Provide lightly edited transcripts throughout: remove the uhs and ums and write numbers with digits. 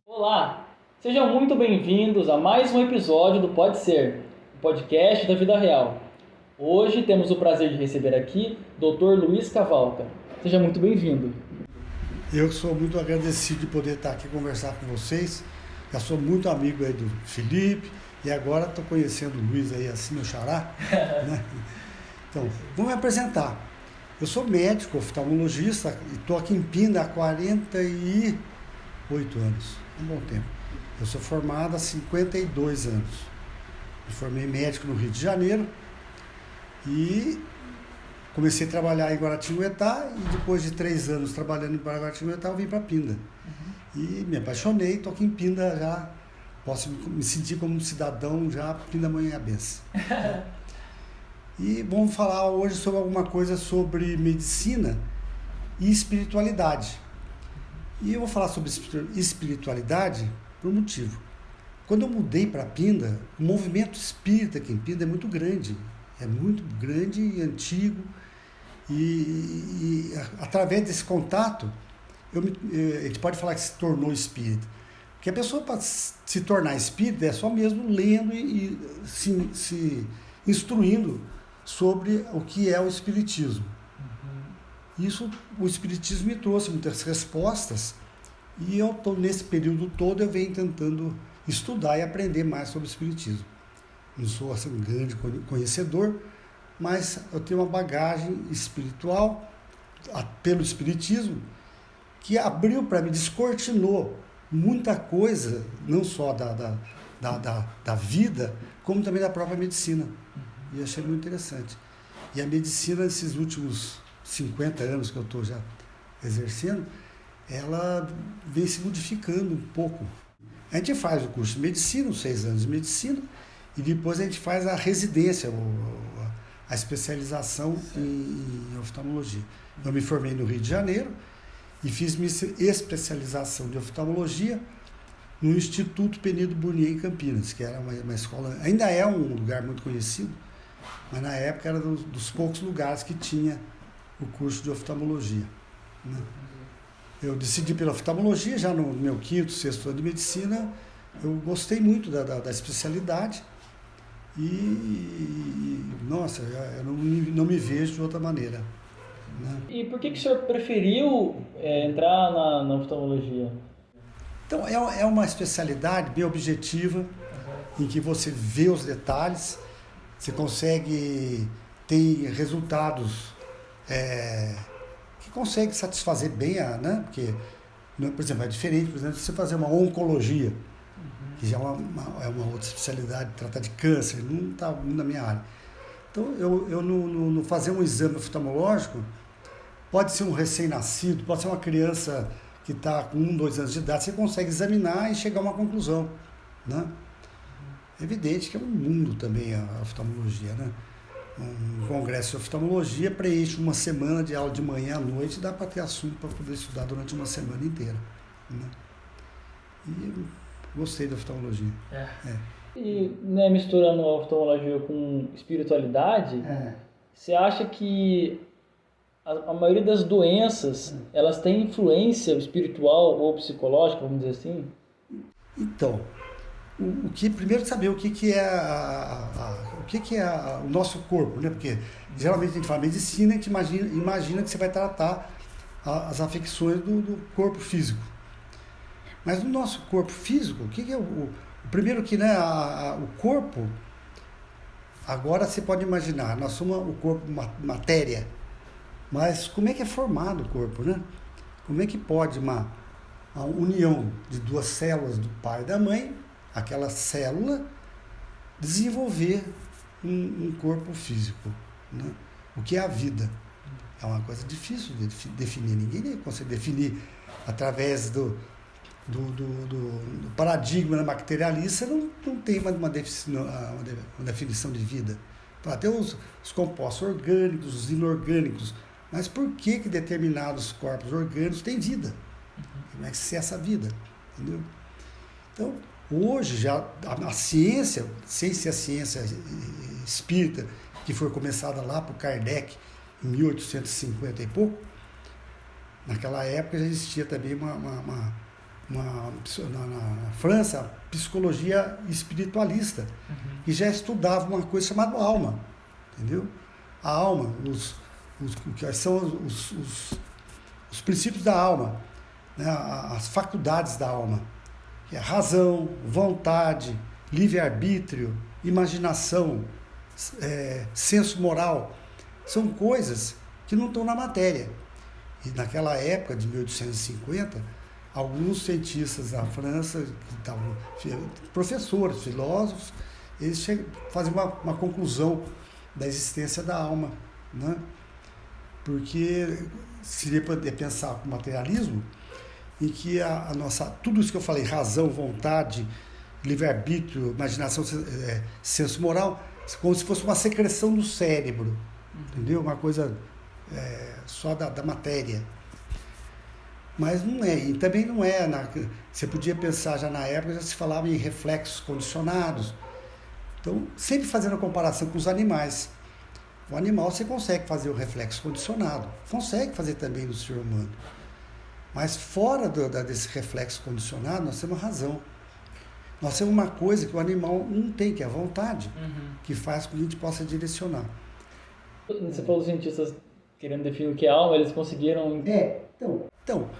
Olá, sejam muito bem-vindos a mais um episódio do Pode Ser, o podcast da vida real. Hoje temos o prazer de receber aqui Dr. Luiz Cavalca. Seja muito bem-vindo. Eu sou muito agradecido de poder estar aqui conversar com vocês. Já sou muito amigo aí do Felipe e agora estou conhecendo o Luiz aí, assim, meu xará. Né? Então, vou me apresentar. Eu sou médico, oftalmologista e estou aqui em Pinda há 48 anos, um bom tempo. Eu sou formado há 52 anos. Me formei médico no Rio de Janeiro e comecei a trabalhar em Guaratinguetá e depois de 3 anos trabalhando em Guaratinguetá eu vim para Pinda. E me apaixonei, estou aqui em Pinda já, posso me sentir como um cidadão já pindamonhanbense. E vamos falar hoje sobre alguma coisa sobre medicina e espiritualidade. E eu vou falar sobre espiritualidade por um motivo. Quando eu mudei para Pinda, o movimento espírita aqui em Pinda é muito grande e antigo. E através desse contato, a gente pode falar que se tornou espírita. Porque a pessoa, para se tornar espírita, é só mesmo lendo e se instruindo sobre o que é o espiritismo. Isso, o espiritismo me trouxe muitas respostas e eu estou nesse período todo, eu venho tentando estudar e aprender mais sobre o espiritismo. Não sou assim, um grande conhecedor, mas eu tenho uma bagagem espiritual pelo espiritismo que abriu para mim, descortinou muita coisa, não só da vida, como também da própria medicina. E achei muito interessante. E a medicina, nesses últimos 50 anos que eu estou já exercendo, ela vem se modificando um pouco. A gente faz o curso de medicina, os 6 anos de medicina, e depois a gente faz a residência, a especialização em oftalmologia. Eu me formei no Rio de Janeiro e fiz minha especialização de oftalmologia no Instituto Penido Burnier, em Campinas, que era uma escola, ainda é um lugar muito conhecido, mas na época era dos poucos lugares que tinha o curso de oftalmologia. Né? Eu decidi pela oftalmologia, já no meu 5º, 6º ano de medicina, eu gostei muito da especialidade e nossa, eu não me vejo de outra maneira. Né? E por que o senhor preferiu entrar na oftalmologia? Então, é uma especialidade bem objetiva, em que você vê os detalhes, você consegue ter resultados que consegue satisfazer bem, né? Porque, por exemplo, é diferente, por exemplo, você fazer uma oncologia, que já é uma outra especialidade, tratar de câncer, não está na minha área. Então, eu no fazer um exame oftalmológico, pode ser um recém-nascido, pode ser uma criança que está com 1, 2 anos de idade, você consegue examinar e chegar a uma conclusão. Né? É evidente que é um mundo também a oftalmologia. Né? Um congresso de oftalmologia preenche uma semana de aula de manhã à noite e dá para ter assunto para poder estudar durante uma semana inteira. Né? E eu gostei da oftalmologia. E misturando a oftalmologia com espiritualidade, você acha que a maioria das doenças, elas têm influência espiritual ou psicológica, vamos dizer assim? Então, primeiro saber o que é o nosso corpo, né? Porque geralmente a gente fala medicina, a gente imagina que você vai tratar as afecções do corpo físico. Mas no nosso corpo físico, o que é o primeiro que, né, o corpo, agora você pode imaginar, nós somos o corpo matéria, mas como é que é formado o corpo, né? Como é que pode uma união de 2 células do pai e da mãe, aquela célula, desenvolver um corpo físico, né? O que é a vida? É uma coisa difícil de definir, ninguém consegue definir através do paradigma materialista, não tem uma definição de vida. Tem os compostos orgânicos, os inorgânicos, mas por que determinados corpos orgânicos têm vida? Como é que é essa vida? Entendeu? Então, Hoje, já a ciência, sem ser a ciência espírita, que foi começada lá por Kardec, em 1850 e pouco, naquela época já existia também na França, psicologia espiritualista, que já estudava uma coisa chamada alma, entendeu? A alma, que são os princípios da alma, né? As faculdades da alma, que é razão, vontade, livre-arbítrio, imaginação, senso moral, são coisas que não estão na matéria. E naquela época de 1850, alguns cientistas da França, que estavam professores, filósofos, eles fazem uma conclusão da existência da alma, né? Porque seria poder pensar com o materialismo, em que a nossa, tudo isso que eu falei, razão, vontade, livre-arbítrio, imaginação, senso moral, como se fosse uma secreção do cérebro, entendeu? Uma coisa só da matéria. Mas não é, e também não é, você podia pensar já na época, já se falava em reflexos condicionados. Então, sempre fazendo a comparação com os animais. O animal você consegue fazer o reflexo condicionado, consegue fazer também no ser humano. Mas fora desse reflexo condicionado, nós temos razão. Nós temos uma coisa que o animal não tem, que é a vontade, que faz com que a gente possa direcionar. Você falou dos cientistas querendo definir o que é alma, eles conseguiram... Então,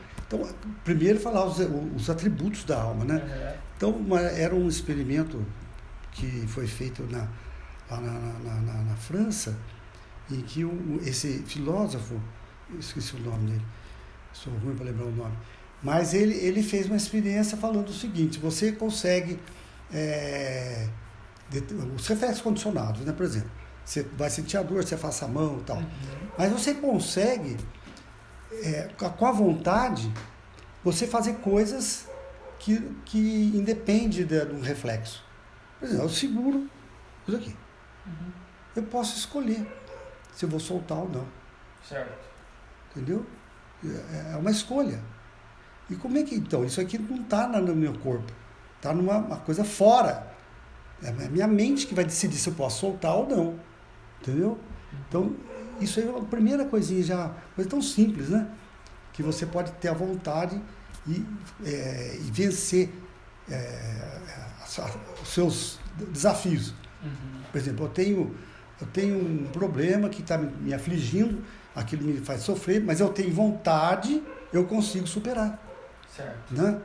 primeiro falar os atributos da alma, né? Então, era um experimento que foi feito lá na França, em que esse filósofo, eu esqueci o nome dele, sou ruim para lembrar o nome, mas ele fez uma experiência falando o seguinte: você consegue os reflexos condicionados, né? Por exemplo, você vai sentir a dor, você afasta a mão e tal, mas você consegue, com a vontade, você fazer coisas que independem de um reflexo. Por exemplo, eu seguro isso aqui. Eu posso escolher se eu vou soltar ou não. Certo. Entendeu? É uma escolha. E como é que, então, isso aqui não está no meu corpo, está numa coisa fora. É a minha mente que vai decidir se eu posso soltar ou não. Entendeu? Então, isso aí é a primeira coisinha, já, coisa tão simples, né? Que você pode ter a vontade e vencer os seus desafios. Por exemplo, eu tenho um problema que está me afligindo, aquilo me faz sofrer, mas eu tenho vontade, eu consigo superar. Certo. Né?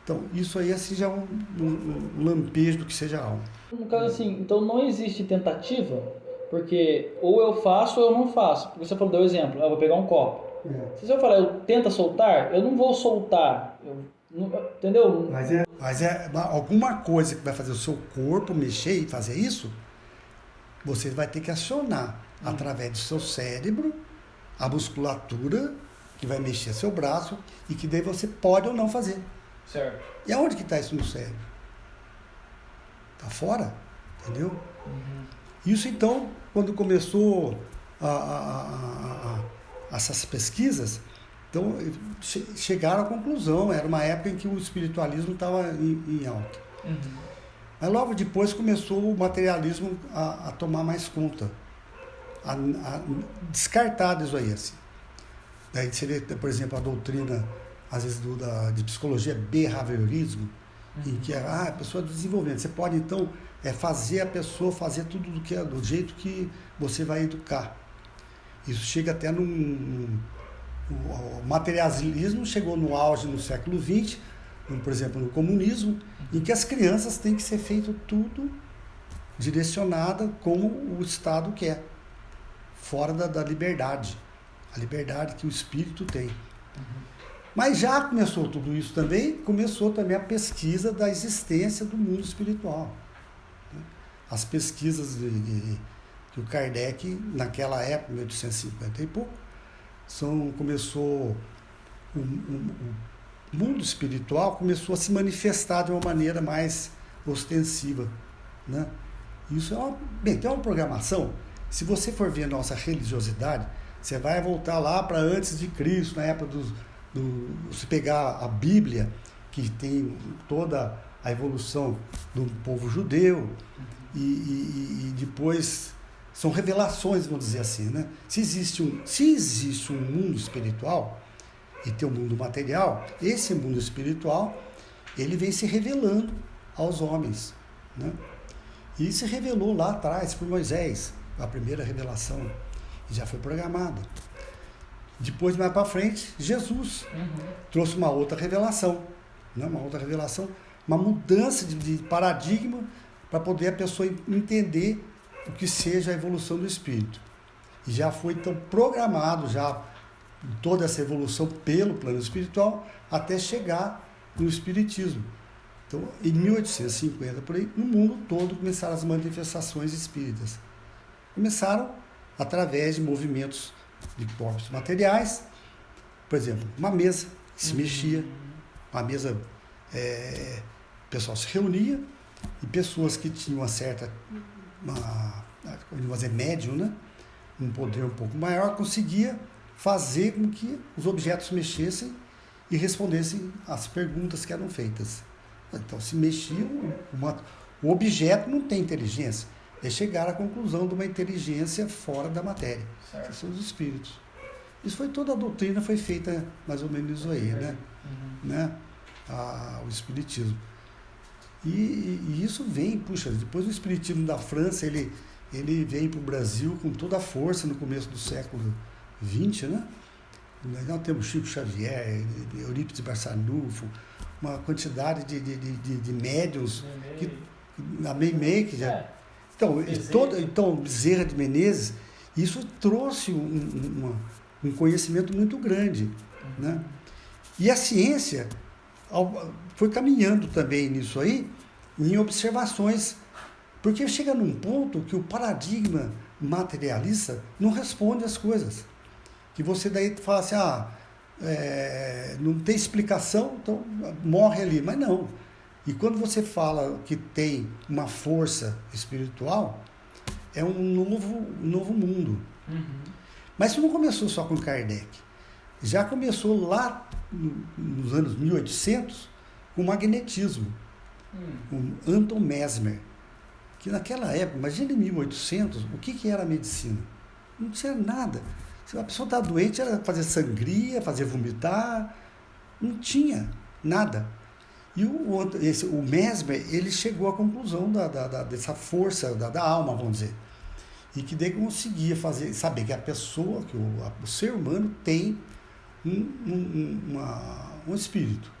Então, isso aí assim, já é um lampejo do que seja alma. No caso assim, então não existe tentativa, porque ou eu faço ou eu não faço. Porque você falou, deu exemplo, eu vou pegar um copo. Se eu falar, eu tento soltar, eu não vou soltar. Entendeu? Mas alguma coisa que vai fazer o seu corpo mexer e fazer isso, você vai ter que acionar através do seu cérebro a musculatura que vai mexer seu braço e que daí você pode ou não fazer. Certo. E aonde que está isso no cérebro? Está fora, entendeu? Isso então, quando começou essas pesquisas, então chegaram à conclusão, era uma época em que o espiritualismo estava em alta. Mas logo depois começou o materialismo a tomar mais conta, a descartar isso aí, assim. Daí você vê, por exemplo, a doutrina, às vezes, de psicologia, behaviorismo, em que a pessoa desenvolvendo. Você pode, então, fazer a pessoa fazer tudo do jeito que você vai educar. Isso chega até o materialismo chegou no auge no século XX, por exemplo, no comunismo, em que as crianças têm que ser feito tudo direcionada como o Estado quer, fora da liberdade, a liberdade que o espírito tem. Mas já começou tudo isso também, começou também a pesquisa da existência do mundo espiritual. As pesquisas que o Kardec, naquela época, 1850 e pouco, começou o mundo espiritual começou a se manifestar de uma maneira mais ostensiva, né? Isso tem uma programação. Se você for ver a nossa religiosidade, você vai voltar lá para antes de Cristo, na época se pegar a Bíblia, que tem toda a evolução do povo judeu e depois são revelações, vamos dizer assim, né? Se existe um mundo espiritual e tem um mundo material, esse mundo espiritual ele vem se revelando aos homens, né? E se revelou lá atrás por Moisés, a primeira revelação, já foi programada. Depois, mais para frente, Jesus trouxe uma outra revelação, né? Uma mudança de paradigma para poder a pessoa entender o que seja a evolução do espírito. E já foi então programado já toda essa evolução pelo plano espiritual até chegar no espiritismo. Então, em 1850, por aí, no mundo todo começaram as manifestações espíritas. Começaram através de movimentos de corpos materiais, por exemplo, uma mesa que se mexia, uma mesa, o pessoal se reunia e pessoas que tinham vamos dizer, médium, né? Um poder um pouco maior, conseguia fazer com que os objetos se mexessem e respondessem às perguntas que eram feitas. Então, se mexia, o objeto não tem inteligência. É chegar à conclusão de uma inteligência fora da matéria. Certo. Que são os espíritos. Isso foi toda a doutrina, foi feita mais ou menos isso aí, né? Né? O espiritismo. E isso vem, puxa, depois o espiritismo da França, ele veio para o Brasil com toda a força no começo do século XX, né? Nós temos Chico Xavier, Eurípides Barçanufo, uma quantidade de médiuns, a Meimei, que já... Então, Bezerra de Menezes, isso trouxe um conhecimento muito grande, né? E a ciência foi caminhando também nisso aí, em observações, porque chega num ponto que o paradigma materialista não responde às coisas. Que você daí fala assim, não tem explicação, então morre ali. Mas não. E quando você fala que tem uma força espiritual, é um novo mundo. Mas isso não começou só com Kardec. Já começou lá nos anos 1800 com o magnetismo. Com Anton Mesmer. Que naquela época, imagina em 1800, o que era a medicina? Não tinha nada. Se a pessoa estava doente, era fazer sangria, fazer vomitar. Não tinha nada. E o Mesmer, ele chegou à conclusão dessa força da alma, vamos dizer. E que daí conseguia saber que a pessoa, que o ser humano tem um espírito.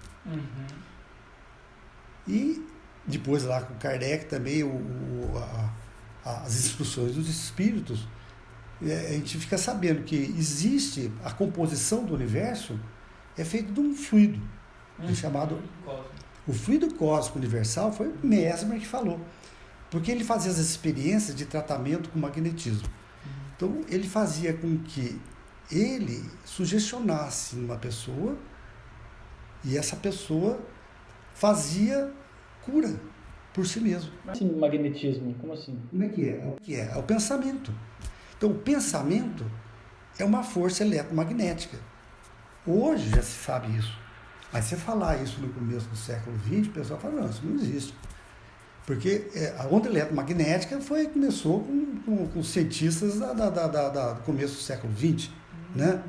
E depois lá com Kardec também, as instruções dos espíritos, a gente fica sabendo que existe a composição do universo é feita de um fluido, chamado... O fluido cósmico universal foi o Mesmer que falou, porque ele fazia as experiências de tratamento com magnetismo. Então, ele fazia com que ele sugestionasse uma pessoa e essa pessoa fazia cura por si mesmo. Assim, magnetismo, como assim? Como é que é? O que é? É o pensamento. Então, o pensamento é uma força eletromagnética. Hoje já se sabe isso. Mas se falar isso no começo do século XX, o pessoal fala, não, isso não existe. Porque a onda eletromagnética começou com os cientistas do começo do século XX, né?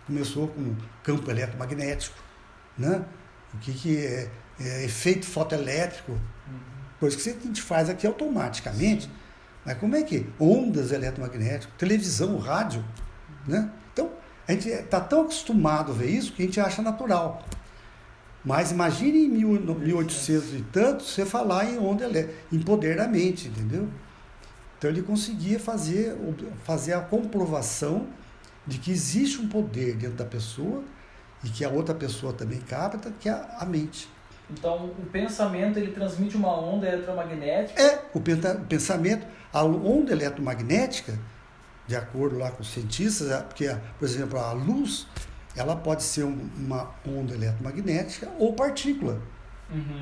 Começou com o campo eletromagnético, né? O que é efeito fotoelétrico, coisa que a gente faz aqui automaticamente. Mas como é que ondas eletromagnéticas, televisão, rádio, né? Então, a gente está tão acostumado a ver isso que a gente acha natural. Mas imagine em 1800 e tanto você falar em onda elétrica, em poder da mente, entendeu? Então ele conseguia fazer a comprovação de que existe um poder dentro da pessoa e que a outra pessoa também capta, que é a mente. Então o pensamento ele transmite uma onda eletromagnética? O pensamento, a onda eletromagnética, de acordo lá com os cientistas, porque, por exemplo, a luz, ela pode ser uma onda eletromagnética ou partícula,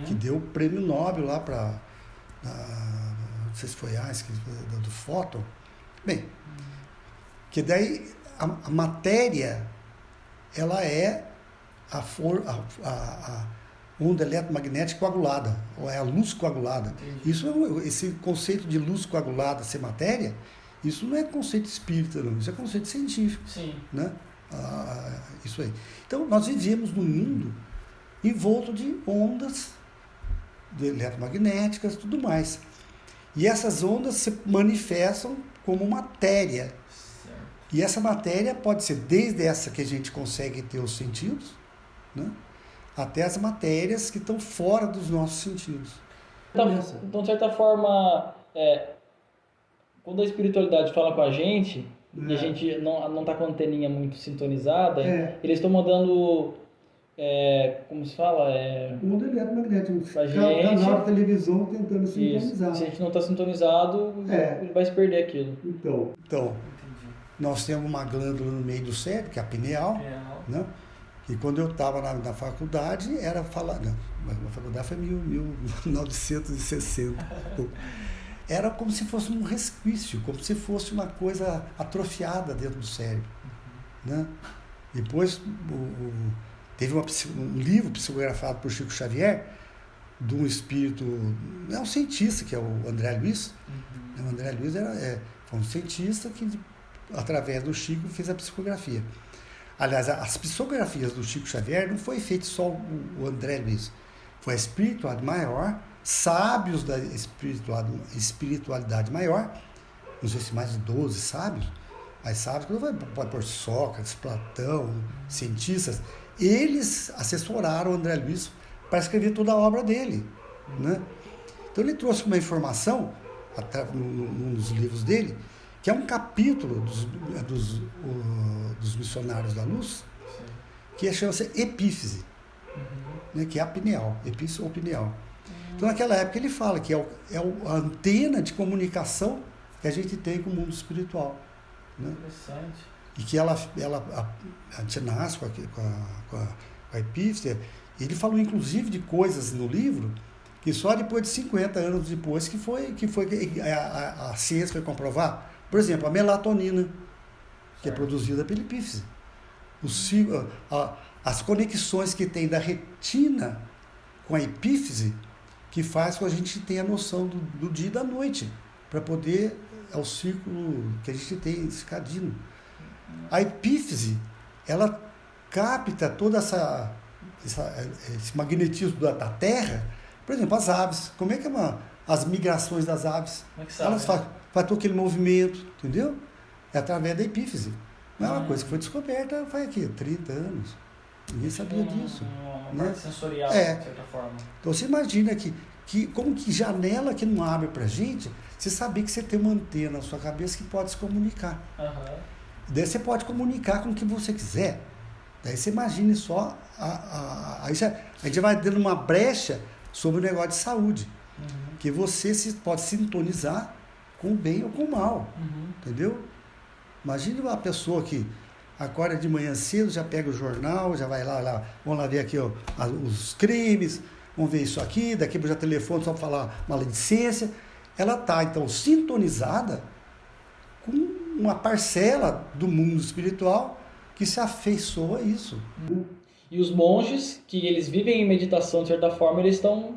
que deu o prêmio Nobel lá para, não sei se foi Einstein, do fóton. Bem, que daí a matéria, ela é onda eletromagnética coagulada, ou é a luz coagulada. Esse conceito de luz coagulada ser matéria, isso não é conceito espírita, não. Isso é conceito científico. Sim. Né? Isso aí. Então, nós vivemos num mundo envolto de ondas eletromagnéticas e tudo mais. E essas ondas se manifestam como matéria. Certo. E essa matéria pode ser desde essa que a gente consegue ter os sentidos, né? Até as matérias que estão fora dos nossos sentidos. Então, de certa forma, quando a espiritualidade fala com a gente, e a gente não está com a anteninha muito sintonizada, eles estão mandando, como se fala? Onda eletromagnética, pra gente, canal de televisão tentando sintonizar. Isso. Se a gente não está sintonizado, ele vai se perder aquilo. Então nós temos uma glândula no meio do cérebro, que é a pineal, né? E quando eu estava na faculdade, era falar... Não, a faculdade foi 1960. Era como se fosse um resquício, como se fosse uma coisa atrofiada dentro do cérebro. Né? Depois, teve um livro psicografado por Chico Xavier, de um espírito... É um cientista, que é o André Luiz. O André Luiz foi um cientista que, através do Chico, fez a psicografia. Aliás, as psicografias do Chico Xavier não foi feito só o André Luiz. Foi a espiritualidade maior, sábios da espiritualidade maior, não sei se mais de 12 sábios, mas sábios, pode pôr Sócrates, Platão, cientistas, eles assessoraram o André Luiz para escrever toda a obra dele. Né? Então ele trouxe uma informação, num dos livros dele, que é um capítulo dos missionários da luz, que chama-se epífise, né, que é a pineal, epífise ou pineal. Então, naquela época, ele fala que é a antena de comunicação que a gente tem com o mundo espiritual. Né? Interessante. E que a gente nasce com a epífise. Ele falou, inclusive, de coisas no livro que só depois de 50 anos depois que a ciência foi comprovar. Por exemplo, a melatonina, que é produzida pela epífise. As conexões que tem da retina com a epífise, que faz com que a gente tenha a noção do dia e da noite, para poder, ao círculo que a gente tem circadiano. A epífise, ela capta toda esse magnetismo da Terra. Por exemplo, as aves. Como é que as migrações das aves? Como é que sabe, elas fazem todo aquele movimento, entendeu? É através da epífise. Não é uma coisa que foi descoberta faz 30 anos. Ninguém sabia disso. Uma parte sensorial, de certa forma. Então você imagina como que janela que não abre pra gente, você saber que você tem uma antena na sua cabeça que pode se comunicar. Daí você pode comunicar com o que você quiser. Daí você imagine só, aí a gente vai dando uma brecha sobre o negócio de saúde. Que você pode sintonizar com o bem ou com o mal. Entendeu? Imagine uma pessoa que acorda de manhã cedo, já pega o jornal, já vai lá vamos lá ver aqui os crimes, vamos ver isso aqui, daqui a pouco já telefone só para falar maledicência. Ela está, então, sintonizada com uma parcela do mundo espiritual que se afeiçoa a isso. E os monges, que eles vivem em meditação, de certa forma, eles estão...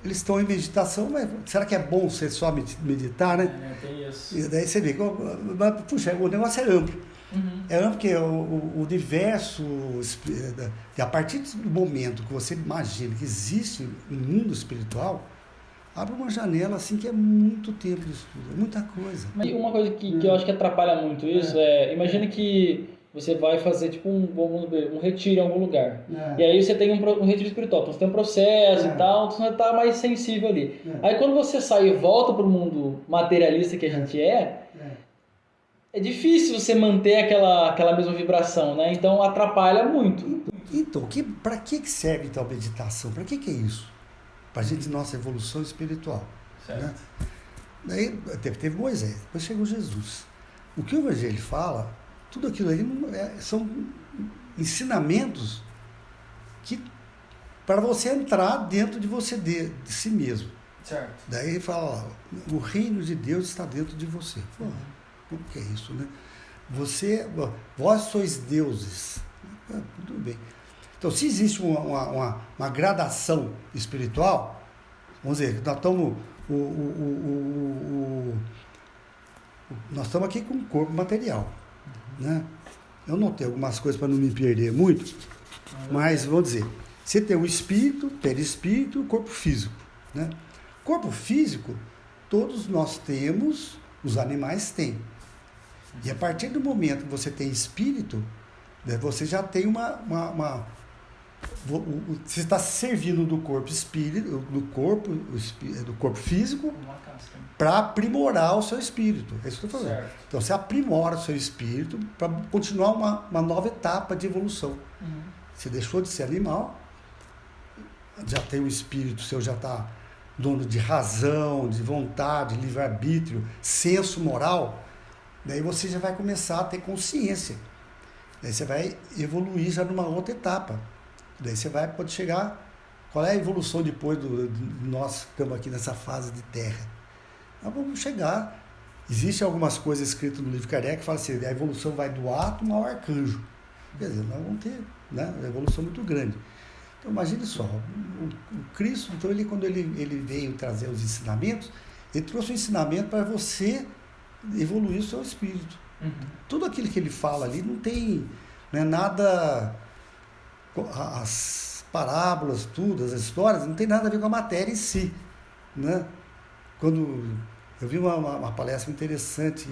Eles estão em meditação, mas será que é bom você só meditar, né? Tem isso. E daí você vê, puxa, o negócio é amplo. É amplo porque o universo, a partir do momento que você imagina que existe um mundo espiritual, abre uma janela assim que é muito tempo de estudo, é muita coisa. Mas uma coisa que eu acho que atrapalha muito isso imagina que você vai fazer tipo um retiro em algum lugar. E aí você tem um retiro espiritual, então você tem um processo e tal, então você está mais sensível ali. Aí quando você sai e volta para o mundo materialista que a gente é difícil você manter aquela mesma vibração, né? Então atrapalha muito. Então, para que serve então a meditação? Para que é isso? Para a gente, nossa evolução espiritual. Certo. Né? Daí teve Moisés, depois chegou Jesus. O que o Evangelho fala, tudo aquilo ali são ensinamentos que para você entrar dentro de você, de si mesmo. Certo. Daí ele fala, o reino de Deus está dentro de você. Como que é isso, né? Vós sois deuses. Tudo bem. Então, se existe uma gradação espiritual, vamos dizer, nós estamos aqui com o corpo material, né? Eu notei algumas coisas para não me perder muito, mas vamos dizer, você tem o espírito, perispírito e o corpo físico, né? Corpo físico, todos nós temos, os animais têm. E a partir do momento que você tem espírito, né, você já tem você está servindo do corpo espírito, do corpo físico, para aprimorar o seu espírito. É isso que eu estou falando. Certo. Então você aprimora o seu espírito para continuar uma nova etapa de evolução. Você deixou de ser animal, já tem o espírito seu, já está dono de razão, de vontade, livre-arbítrio, senso moral. Daí você já vai começar a ter consciência. Daí você vai evoluir já numa outra etapa. Daí você pode chegar... Qual é a evolução depois nós que estamos aqui nessa fase de terra? Nós vamos chegar... Existem algumas coisas escritas no livro Kardec que falam assim, a evolução vai do átomo ao arcanjo. Quer dizer, nós vamos ter, né, uma evolução muito grande. Então imagine só, o Cristo, então, quando ele veio trazer os ensinamentos, ele trouxe um ensinamento para você evoluir o seu espírito. Tudo aquilo que ele fala ali não tem, né, nada... As parábolas, tudo, as histórias, não tem nada a ver com a matéria em si, né? Quando eu vi uma palestra interessante,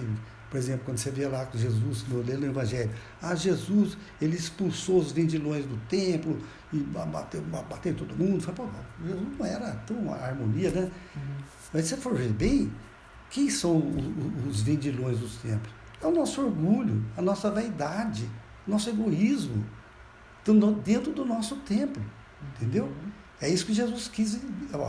por exemplo, quando você vê lá com Jesus, lendo o Evangelho, Jesus, ele expulsou os vendilhões do templo e bateu em todo mundo. Falei, Jesus não era tão uma harmonia, né? Mas se você for ver bem, quem são os vendilhões dos templos? É o nosso orgulho, a nossa vaidade, o nosso egoísmo, dentro do nosso templo, entendeu? É isso que Jesus quis,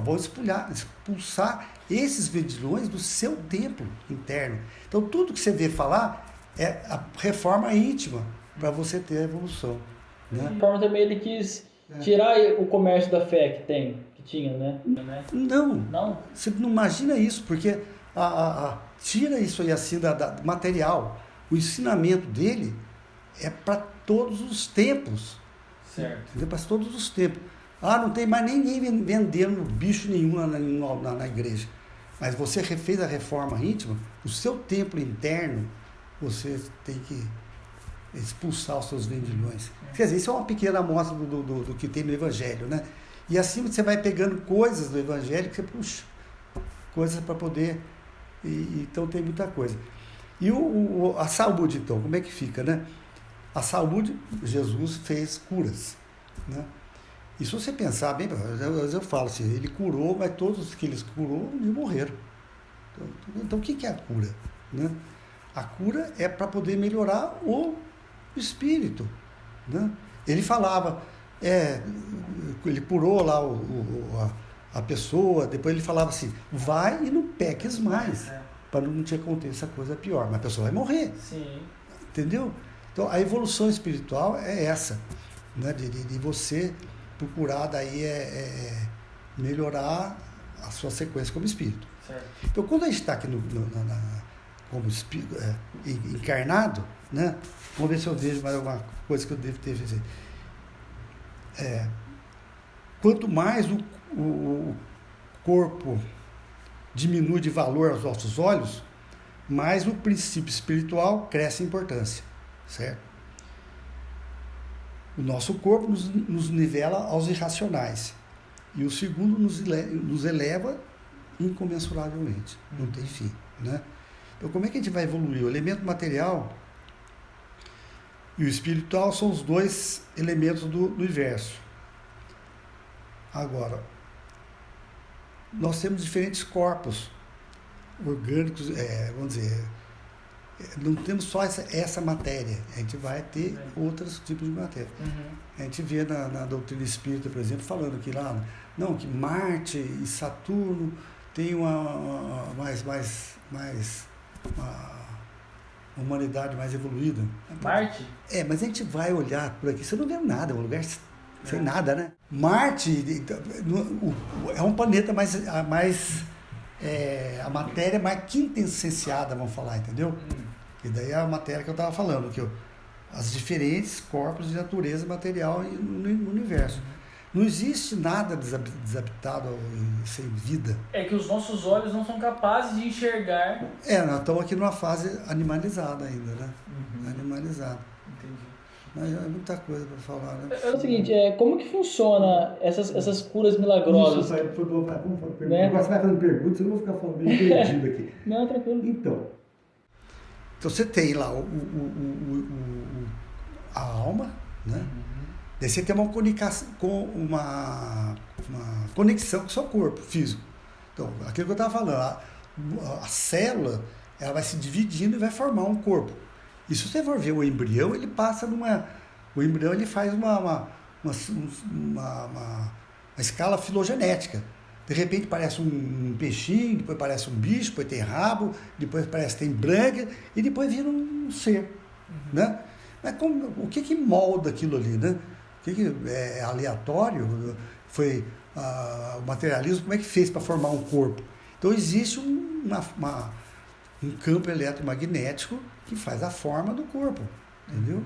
vou expulsar esses vendilhões do seu templo interno. Então tudo que você vê falar é a reforma íntima para você ter a evolução, né? De forma também ele quis tirar o comércio da fé que tinha, né? Não. Você não imagina isso, porque tira isso aí assim da material. O ensinamento dele é para todos os tempos. Certo. Para todos os tempos. Não tem mais ninguém vendendo bicho nenhum na igreja. Mas você fez a reforma íntima, o seu templo interno, você tem que expulsar os seus vendilhões. Quer dizer, isso é uma pequena amostra do que tem no Evangelho, né? E assim você vai pegando coisas do Evangelho que você puxa, coisas para poder... então tem muita coisa. E a saúde, então, como é que fica, né? A saúde, Jesus fez curas, né? E se você pensar bem, eu falo assim, ele curou, mas todos que ele curou, eles morreram. Então o que é a cura, né? A cura é para poder melhorar o espírito, né? Ele falava, ele curou lá a pessoa, depois ele falava assim, vai e não peques mais, para não te acontecer coisa pior, mas a pessoa vai morrer. Sim. Entendeu? Então, a evolução espiritual é essa, né? De você procurar daí melhorar a sua sequência como espírito. Certo. Então, quando a gente está aqui como espírito, encarnado, né? Vamos ver se eu vejo mais alguma coisa que eu devo ter feito. Quanto mais o corpo diminui de valor aos nossos olhos, mais o princípio espiritual cresce em importância. Certo? O nosso corpo nos nivela aos irracionais. E o segundo nos eleva incomensuravelmente. Não tem fim, né? Então, como é que a gente vai evoluir? O elemento material e o espiritual são os dois elementos do universo. Agora, nós temos diferentes corpos orgânicos, vamos dizer... Não temos só essa matéria, a gente vai ter outros tipos de matéria. A gente vê na doutrina espírita, por exemplo, falando que lá, que Marte e Saturno têm uma humanidade mais evoluída. Marte? Mas a gente vai olhar por aqui, você não vê nada, é um lugar sem nada, né? Marte é um planeta a matéria mais quintessenciada, vamos falar, entendeu? E daí é a matéria que eu estava falando, que as diferentes corpos de natureza material no universo. Não existe nada desabitado sem vida. É que os nossos olhos não são capazes de enxergar. Nós estamos aqui numa fase animalizada ainda, né? Animalizada. Entendi. Mas é muita coisa para falar, né? É o seguinte, como que funciona essas curas milagrosas? Isso, né? Agora você vai fazendo perguntas, eu não vou ficar falando meio perdido aqui. Não, tranquilo. Então você tem lá a alma, né? Daí você tem uma conexão com o seu corpo físico. Então, aquilo que eu estava falando, a célula, ela vai se dividindo e vai formar um corpo. E se você for ver o embrião, ele passa o embrião ele faz uma escala filogenética. De repente parece um peixinho, depois parece um bicho, depois tem rabo, depois parece que tem branca, e depois vira um ser. Né? Mas o que molda aquilo ali, né? O que é aleatório? Foi o materialismo, como é que fez para formar um corpo? Então existe um campo eletromagnético que faz a forma do corpo, entendeu?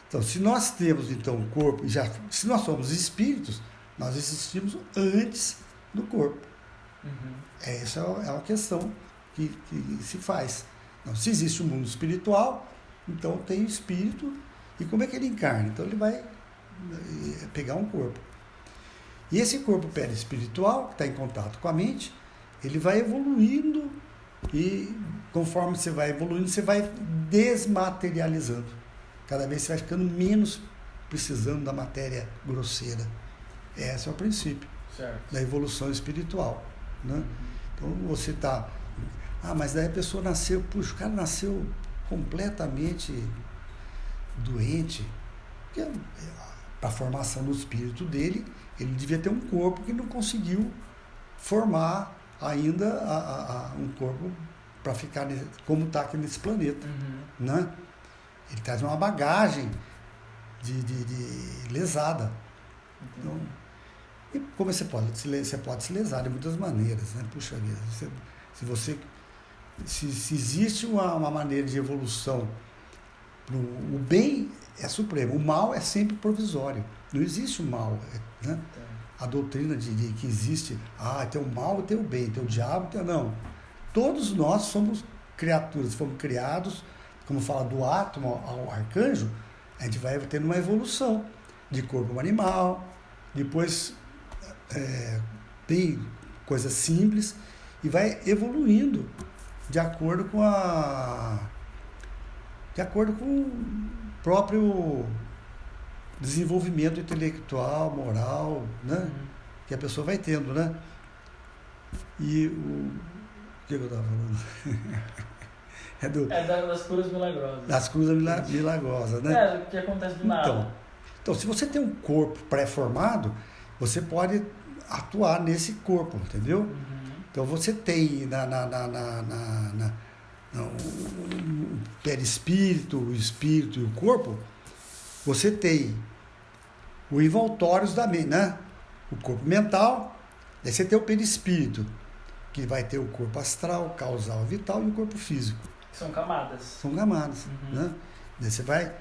Então, se nós temos um corpo, se nós somos espíritos, nós existimos antes do corpo. Essa é uma questão que se faz. Então, se existe um mundo espiritual, então tem o espírito. E como é que ele encarna? Então ele vai pegar um corpo. E esse corpo perispiritual, que está em contato com a mente, ele vai evoluindo e conforme você vai evoluindo, você vai desmaterializando. Cada vez você vai ficando menos precisando da matéria grosseira. Esse é o princípio da evolução espiritual. Né? Então você está... mas daí a pessoa nasceu... Puxa, o cara nasceu completamente doente. Para a formação do espírito dele, ele devia ter um corpo que não conseguiu formar ainda um corpo para ficar como está aqui nesse planeta. Né? Ele traz uma bagagem de lesada. Então, e como você pode se lesar de muitas maneiras, né? Puxa vida, se existe uma maneira de evolução, o bem é supremo, o mal é sempre provisório. Não existe o mal, né? A doutrina de que existe, tem o mal e tem o bem, tem o diabo, não. Todos nós somos criaturas, fomos criados, como fala do átomo ao arcanjo, a gente vai tendo uma evolução de corpo animal, depois tem coisas simples e vai evoluindo de acordo com o próprio desenvolvimento intelectual, moral, né? Que a pessoa vai tendo, né? E o que eu estava falando? Das curas milagrosas. Das curas milagrosas, né? O que acontece do nada. Então, se você tem um corpo pré-formado, você pode atuar nesse corpo, entendeu? Então você tem o perispírito, o espírito e o corpo, você tem o envoltórios da mente, né? O corpo mental, daí você tem o perispírito, que vai ter o corpo astral, causal, vital e o corpo físico. São camadas. São camadas, né? Daí você vai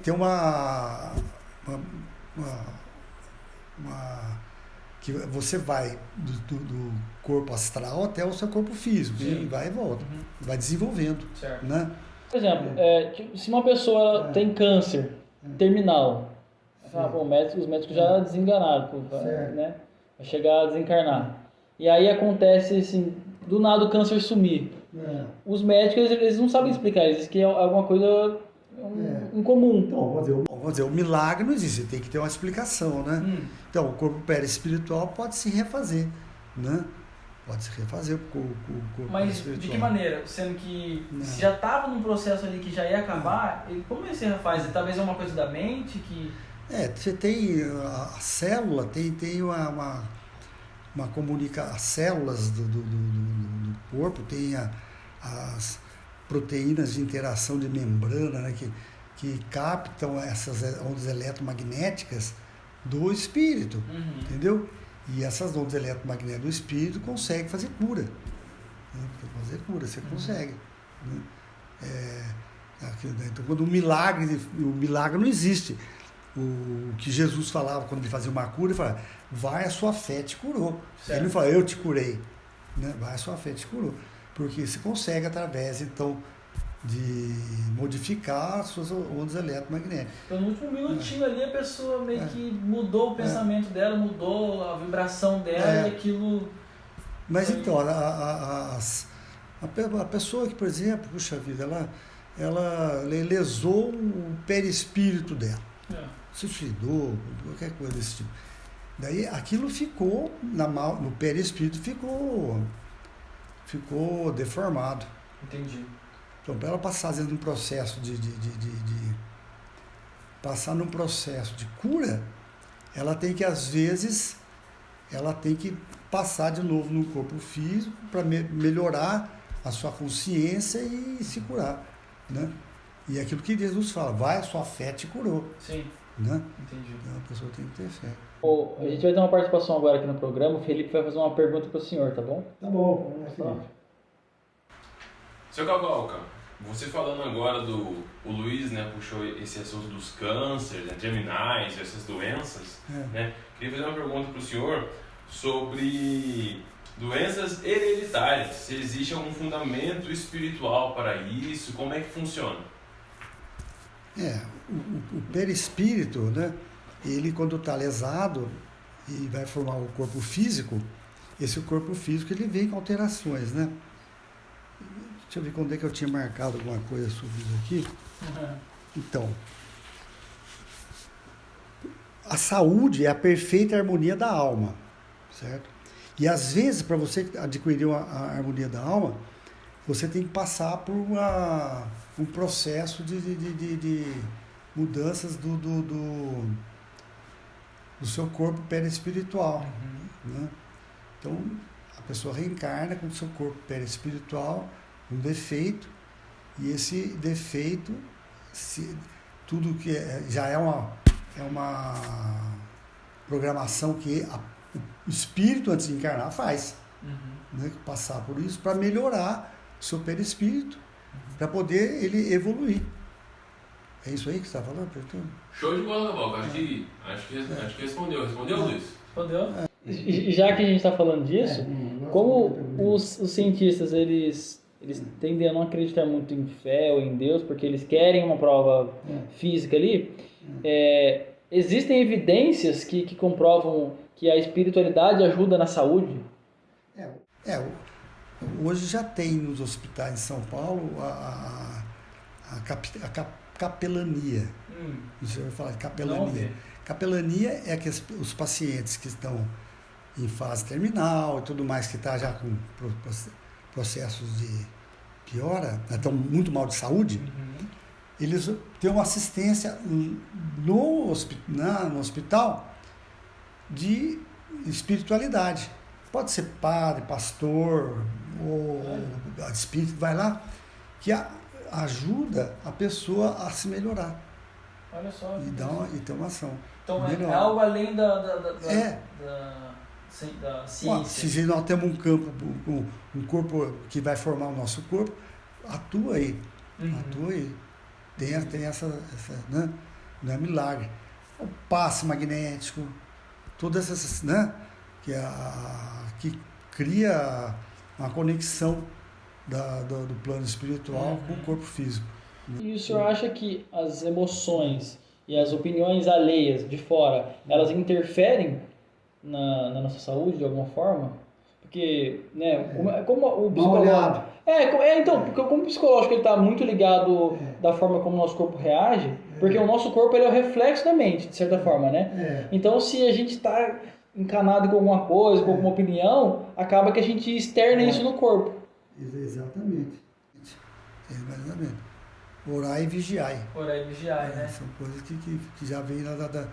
ter que você vai do corpo astral até o seu corpo físico, e vai e volta, vai desenvolvendo. Certo. Né? Por exemplo, se uma pessoa tem câncer terminal, os médicos já desenganaram, né? Vai chegar a desencarnar. E aí acontece assim, do nada o câncer sumir. Os médicos eles não sabem explicar, eles dizem que é alguma coisa incomum. Então, vamos dizer, o milagre não existe, tem que ter uma explicação, né? Então, o corpo perispiritual pode se refazer, né? Pode se refazer com o corpo perispiritual. Mas de que maneira? Sendo que se já estava num processo ali que já ia acabar, como ele se refaz? Talvez é uma coisa da mente que... você tem a célula, tem uma comunicação, as células do corpo tem as proteínas de interação de membrana, né, que captam essas ondas eletromagnéticas do espírito, entendeu? E essas ondas eletromagnéticas do espírito conseguem fazer cura. Você consegue. Né? Então, quando o milagre não existe. O que Jesus falava quando ele fazia uma cura, ele falava, vai, a sua fé te curou. Certo. Ele não fala, eu te curei. Né? Vai, a sua fé te curou. Porque se consegue, através, então, de modificar as suas ondas eletromagnéticas. Então, no último minutinho ali, a pessoa meio que mudou o pensamento dela, mudou a vibração dela e aquilo... Mas então, a pessoa que, por exemplo, puxa vida, ela lesou o perispírito dela. Suicidou, qualquer coisa desse tipo. Daí aquilo ficou, no perispírito ficou deformado. Entendi. Então, para ela passar às vezes num processo passar num processo de cura, ela tem que, às vezes, passar de novo no corpo físico para melhorar a sua consciência e se curar, né? E aquilo que Jesus fala, vai, a sua fé te curou. Sim. Né? Entendi. Então a pessoa tem que ter fé. A gente vai ter uma participação agora aqui no programa. O Felipe vai fazer uma pergunta para o senhor, tá bom? Tá bom. Seu Cavalca, você falando agora o Luiz, né, puxou esse assunto dos cânceres, né, terminais, essas doenças, né? Queria fazer uma pergunta para o senhor sobre doenças hereditárias. Se existe algum fundamento espiritual para isso, como é que funciona? O perispírito, né, ele quando está lesado e vai formar o corpo físico, esse corpo físico ele vem com alterações, né? Deixa eu ver quando é que eu tinha marcado alguma coisa sobre isso aqui. Então, a saúde é a perfeita harmonia da alma, certo? E às vezes, para você adquirir a harmonia da alma, você tem que passar por um processo de mudanças do seu corpo perispiritual. Né? Então, a pessoa reencarna com o seu corpo perispiritual, um defeito, e esse defeito, tudo que já é uma programação que o espírito, antes de encarnar, faz. Né? Passar por isso para melhorar o seu perispírito, para poder ele evoluir. É isso aí que você está falando, Pertão? Show de bola, Boca. Acho que respondeu. Respondeu, Luiz? Respondeu. E já que a gente está falando disso, como os cientistas eles tendem a não acreditar muito em fé ou em Deus, porque eles querem uma prova física ali, existem evidências que comprovam que a espiritualidade ajuda na saúde? Hoje já tem nos hospitais de São Paulo a capelania. Você vai falar de capelania. Capelania é que os pacientes que estão em fase terminal e tudo mais, que está já com processos de piora, estão muito mal de saúde, eles têm uma assistência no hospital de espiritualidade. Pode ser padre, pastor, ou espírito, vai lá, que ajuda a pessoa a se melhorar. Olha só. E ter uma ação. Então é algo além da ciência. Se nós temos um corpo que vai formar o nosso corpo, atua aí. Atua aí. Tem essa né? Não é milagre. O passe magnético, todas essas, né? Que cria uma conexão do plano espiritual com o corpo físico. E o senhor acha que as emoções e as opiniões alheias de fora, elas interferem na nossa saúde de alguma forma? Porque, né, como o psicológico... porque como o psicológico está muito ligado da forma como o nosso corpo reage, porque o nosso corpo ele é o reflexo da mente, de certa forma, né? Então, se a gente está encanado com alguma coisa, com alguma opinião, acaba que a gente externa isso no corpo. Exatamente. Orar e vigiar. Né? São coisas que já vem da...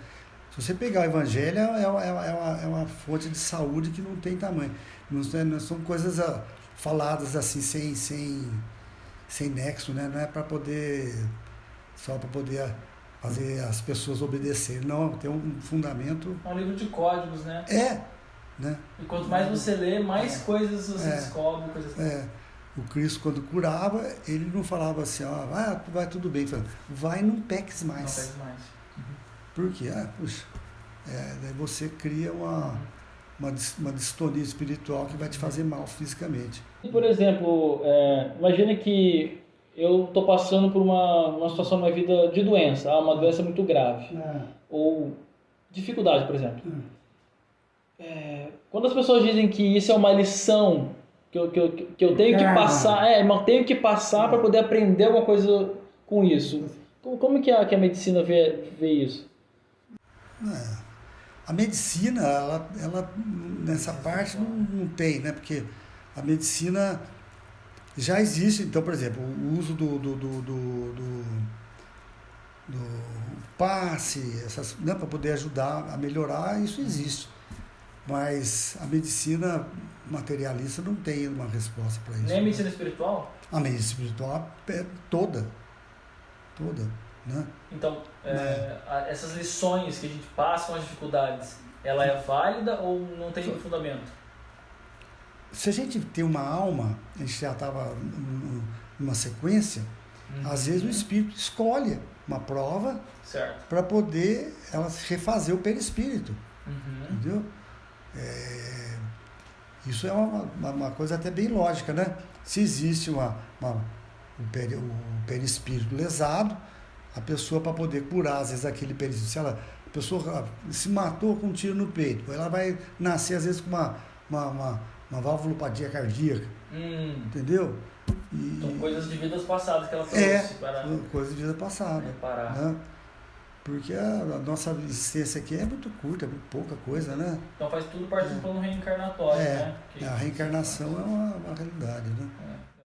Se você pegar o Evangelho, é uma fonte de saúde que não tem tamanho. Não são coisas faladas assim, sem nexo, né? Não é só para poder fazer as pessoas obedecerem. Não, tem um fundamento... É um livro de códigos, né? Né? E quanto mais você lê, mais coisas você descobre. O Cristo, quando curava, ele não falava assim, ó, vai tudo bem. Ele falava, vai e não peques mais. Não peques mais. Por quê? Puxa, daí você cria uma distonia espiritual que vai te fazer mal fisicamente. Por exemplo, imagine que eu estou passando por uma situação na minha vida de doença, uma doença muito grave. Ou dificuldade, por exemplo. Quando as pessoas dizem que isso é uma lição que eu tenho que passar, eu tenho que passar para poder aprender alguma coisa com isso. Como que a medicina vê isso? A medicina, ela nessa parte não tem, né? Porque a medicina já existe. Então, por exemplo, o uso do passe, né, para poder ajudar a melhorar, isso existe. Mas a medicina materialista não tem uma resposta para isso. Nem a medicina espiritual? A medicina espiritual é toda, né? Então, essas lições que a gente passa com as dificuldades, ela é válida ou não tem fundamento? Se a gente tem uma alma, a gente já estava numa sequência, às vezes o espírito escolhe uma prova para poder ela refazer o perispírito. Entendeu? Isso é uma coisa até bem lógica, né? Se existe o perispírito lesado, a pessoa, para poder curar, às vezes, aquele perispírito, se a pessoa se matou com um tiro no peito, ela vai nascer, às vezes, com uma válvulopatia cardíaca, entendeu? São coisas de vidas passadas que ela trouxe para... coisas de vida passada. Né? Porque a nossa existência aqui é muito curta, é muito pouca coisa, né? Então faz tudo parte do plano reencarnatório, né? A reencarnação é uma realidade, né?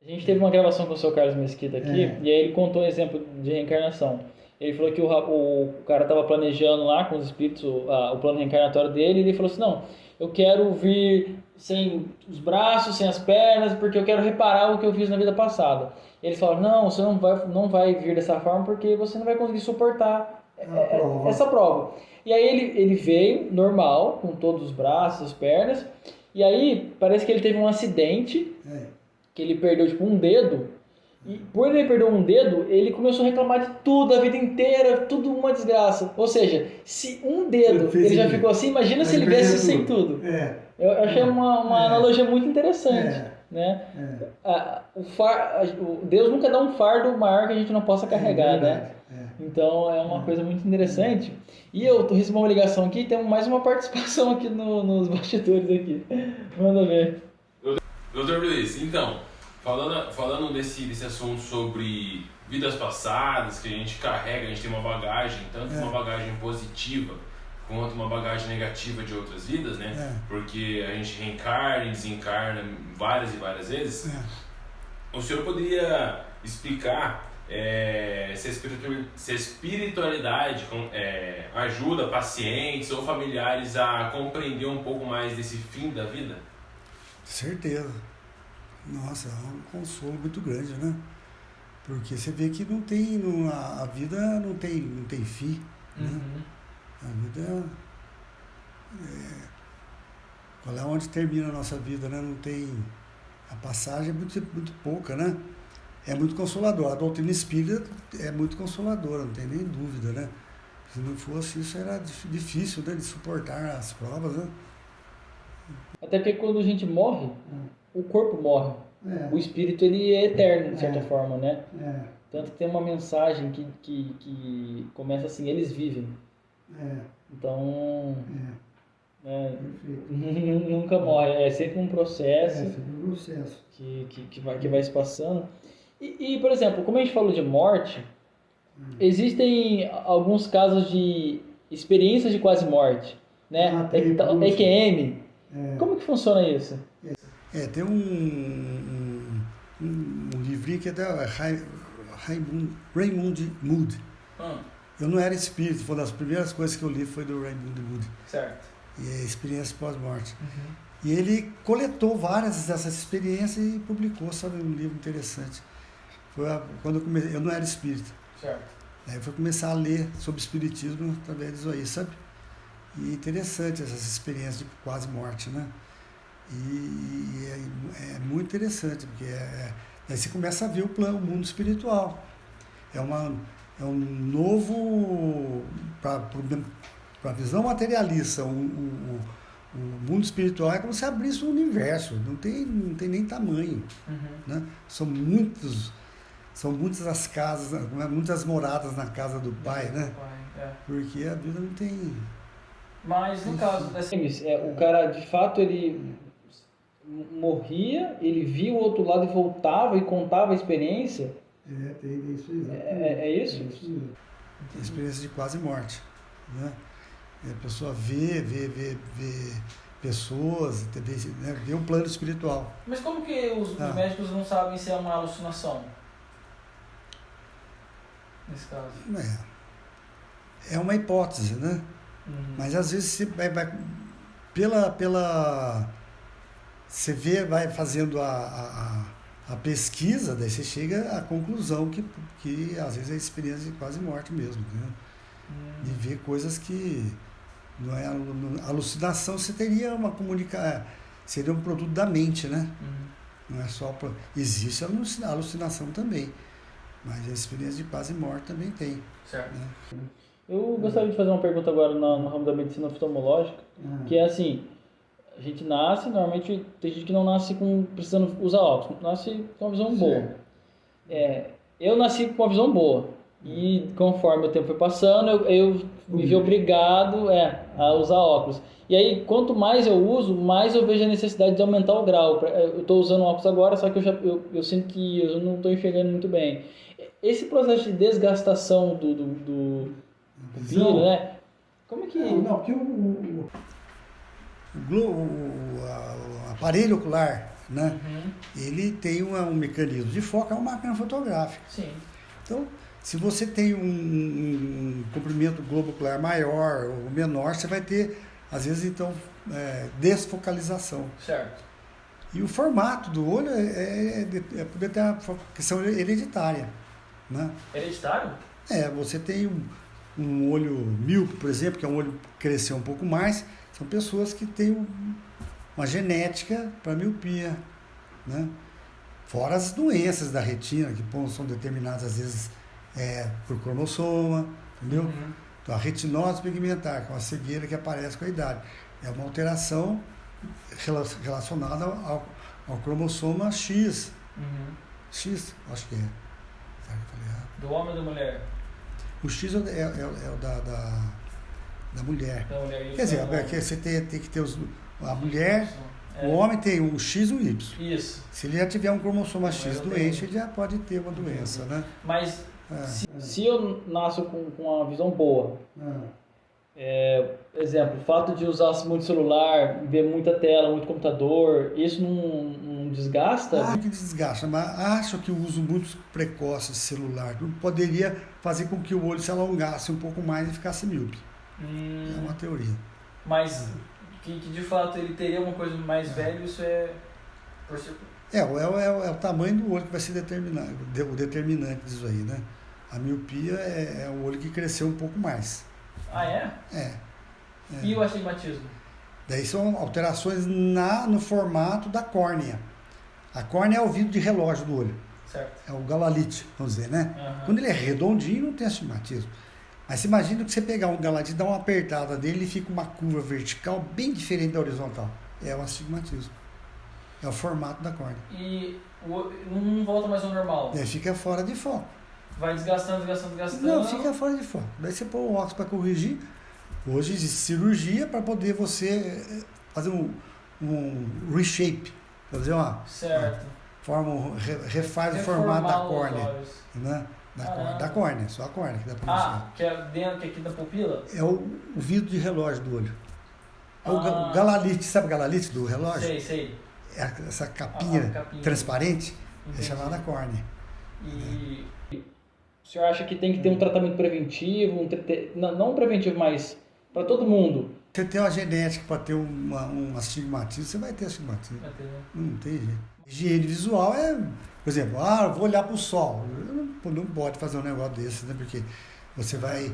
A gente teve uma gravação com o seu Carlos Mesquita aqui, e aí ele contou um exemplo de reencarnação. Ele falou que o cara estava planejando lá com os espíritos o plano reencarnatório dele, e ele falou assim, não, eu quero vir sem os braços, sem as pernas, porque eu quero reparar o que eu fiz na vida passada. E eles falaram, não, você não vai vir dessa forma porque você não vai conseguir suportar essa prova. E aí ele veio normal, com todos os braços, as pernas, e aí parece que ele teve um acidente, que ele perdeu tipo um dedo, e por ele perder um dedo, ele começou a reclamar de tudo, a vida inteira, tudo uma desgraça. Ou seja, se um dedo ele já ficou assim, imagina se ele viesse sem tudo. Eu achei uma analogia muito interessante. Né? Deus nunca dá um fardo maior que a gente não possa carregar, né? Então é uma coisa muito interessante. E eu recebi uma ligação aqui, temos mais uma participação aqui nos bastidores aqui. Manda ver. Doutor Luiz, então, falando desse assunto sobre vidas passadas, que a gente carrega, a gente tem uma bagagem, tanto uma bagagem positiva quanto uma bagagem negativa de outras vidas, né? Porque a gente reencarna e desencarna várias e várias vezes. O senhor poderia explicar se a espiritualidade ajuda pacientes ou familiares a compreender um pouco mais desse fim da vida? Certeza. Nossa, é um consolo muito grande, né? Porque você vê que não tem, a vida não tem fim, né? A vida qual é onde termina a nossa vida, né? Não tem, a passagem é muito pouca, né? É muito consolador. A doutrina espírita é muito consoladora, não tem nem dúvida, né? Se não fosse isso, era difícil, né, de suportar as provas, né? Até porque quando a gente morre, o corpo morre. O espírito, ele é eterno, de certa forma, né? Tanto que tem uma mensagem que começa assim, eles vivem. Então, nunca morre. É sempre um processo, que vai se passando. E, por exemplo, como a gente falou de morte, existem alguns casos de experiências de quase morte, né? EQM. Como que funciona isso? Tem um livrinho que é da Raymond Moody. Eu não era espírito, foi uma das primeiras coisas que eu li foi do Raymond Moody. Certo. E é experiência pós-morte. E ele coletou várias dessas experiências e publicou, sabe, um livro interessante. Foi quando eu não era espírita. Certo. Aí eu fui começar a ler sobre espiritismo através disso aí, sabe? E interessante essas experiências de quase morte, né? E é muito interessante, porque aí você começa a ver o mundo espiritual. É um novo, para a visão materialista, o mundo espiritual é como se abrisse um universo, não tem nem tamanho. Né? São muitas as casas, muitas moradas na casa do Pai, né? Porque a vida não tem... Mas no caso o cara, de fato, ele morria, ele via o outro lado e voltava e contava a experiência. Tem isso, exatamente. É isso? Tem experiência de quase morte, né? A pessoa vê pessoas, né? Vê um plano espiritual. Mas como que os médicos não sabem se é uma alucinação? Nesse caso. É uma hipótese, né? Mas às vezes você vai você vai fazendo a pesquisa, daí você chega à conclusão que às vezes é experiência de quase morte mesmo, né? De ver coisas que não é alucinação, você teria seria um produto da mente, né? Não é só existe a alucinação também, mas a experiência de quase morte também tem. Certo. Né? Eu gostaria de fazer uma pergunta agora no ramo da medicina oftalmológica, que é assim, a gente nasce, normalmente tem gente que não nasce precisando usar óculos, nasce com uma visão boa. Eu nasci com uma visão boa e conforme o tempo foi passando, eu me vi obrigado a usar óculos. E aí, quanto mais eu uso, mais eu vejo a necessidade de aumentar o grau. Eu estou usando óculos agora, só que eu sinto que eu não estou enxergando muito bem. Esse processo de desgastação do pupilo, né? Como é que... Não, porque o aparelho ocular, né? Ele tem um mecanismo de foco, é uma máquina fotográfica. Sim. Então, se você tem um comprimento globo ocular maior ou menor, você vai ter, às vezes, então, desfocalização. Certo. E o formato do olho poder ter uma questão hereditária, né? Hereditário? Você tem um olho míope, por exemplo, que é um olho que cresceu um pouco mais, são pessoas que têm uma genética para miopia, né? Fora as doenças da retina, que são determinadas às vezes por cromossoma, entendeu? Então a retinose pigmentar, que é uma cegueira que aparece com a idade, é uma alteração relacionada ao cromossoma X. X, acho que é. Será que eu falei errado? Do homem ou da mulher? O X é o da mulher. Quer dizer, você tem que ter a mulher, o homem tem um X e um Y. Isso. Se ele já tiver um cromossoma X doente, ele já pode ter uma doença, né? Mas se eu nasço com uma visão boa, exemplo, o fato de usar muito celular, ver muita tela, muito computador, isso não desgasta? Que desgasta, mas acho que o uso muito precoce de celular poderia fazer com que o olho se alongasse um pouco mais e ficasse míope. É uma teoria. Mas que de fato ele teria uma coisa mais velha, isso é... É o tamanho do olho que vai ser o determinante disso aí, né? A miopia é o olho que cresceu um pouco mais. Ah, é? E o astigmatismo? Daí são alterações no formato da córnea. A córnea é o vidro de relógio do olho. Certo. É o galalite, vamos dizer, né? Quando ele é redondinho, não tem astigmatismo. Mas você imagina que você pegar um galalite, dar uma apertada nele, ele fica uma curva vertical bem diferente da horizontal. É o astigmatismo. É o formato da córnea. E não volta mais ao normal? Fica fora de foco. Vai desgastando. Não, fica fora de foco. Daí você põe o óculos para corrigir. Hoje existe cirurgia para poder você fazer um reshape. Fazer refaz o formato da córnea. Né? Da córnea, só a córnea que dá para mexer. Que é dentro aqui da pupila? É o vidro de relógio do olho. O galalite, sabe o galalite do relógio? Sei. Essa capinha transparente. Entendi. É chamada córnea. E o senhor acha que tem que ter um tratamento preventivo, não preventivo, mas para todo mundo? Você tem uma genética para ter um astigmatismo, você vai ter astigmatismo. Vai ter, né? Não tem jeito. Higiene visual por exemplo, eu vou olhar para o sol. Não pode fazer um negócio desse, né? Porque você vai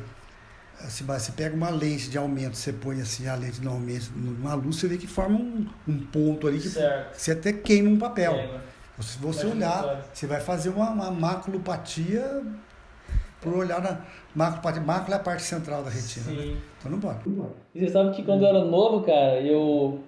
Você pega uma lente de aumento, você põe assim a lente normalmente numa luz, você vê que forma um ponto ali que você até queima um papel. Se você olhar, você vai fazer uma maculopatia por olhar na maculopatia. Mácula é a parte central da retina. Sim. Né? Então não pode. E você sabe que quando eu era novo, cara,